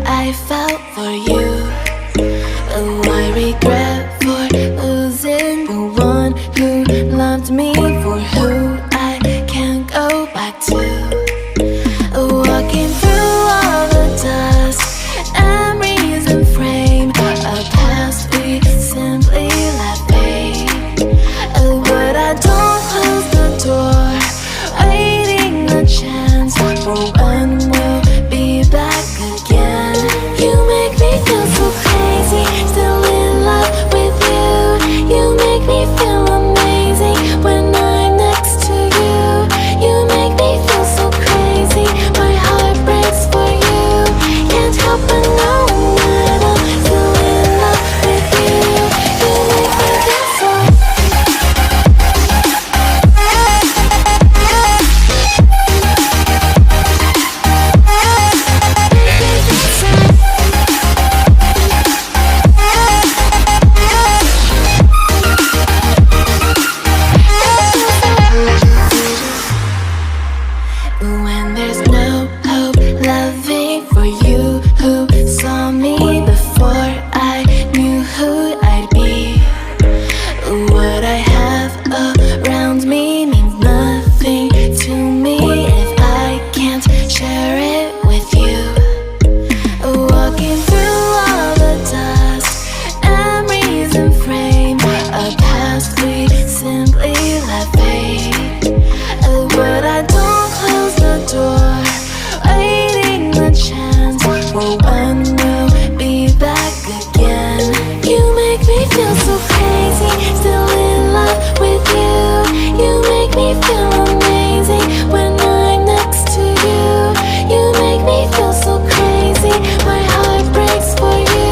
I felt for you. Oh, I regret for losing the one who loved me, for who I can't go back to. Walking through all the dust, memories and frame, a past we simply let fade. Oh, but I don't close the door, waiting a chance for when we'll be back again. You make me feel so crazy, still in love with you. You make me feel amazing when I'm next to you. You make me feel so crazy, my heart breaks for you. Can't help but know that I'm still in love with you. You make me feel so. When there's no hope, loving for you who saw me before I knew who I'd be. What I have around me means nothing to me if I can't share it with you. Walking through all the dust, memories and frame, a past we simply let fade. But I don't close the door, waiting the chance for when we'll be back again. You make me feel so crazy, still in love with you. You make me feel amazing when I'm next to you. You make me feel so crazy, my heart breaks for you.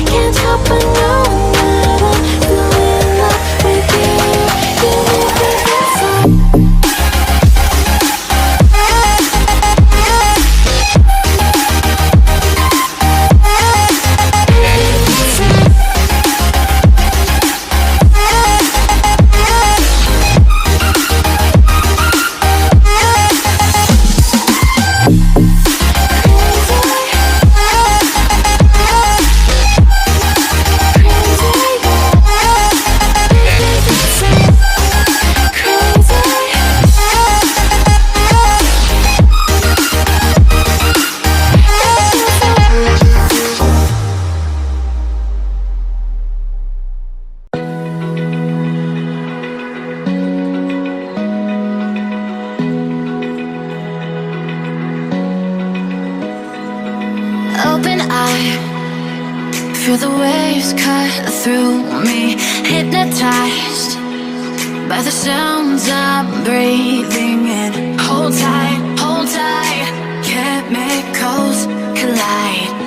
Can't help but know that I'm still in love with you. You make me feel so. Open eye, feel the waves cut through me, hypnotized by the sounds I'm breathing in. Hold tight, chemicals collide.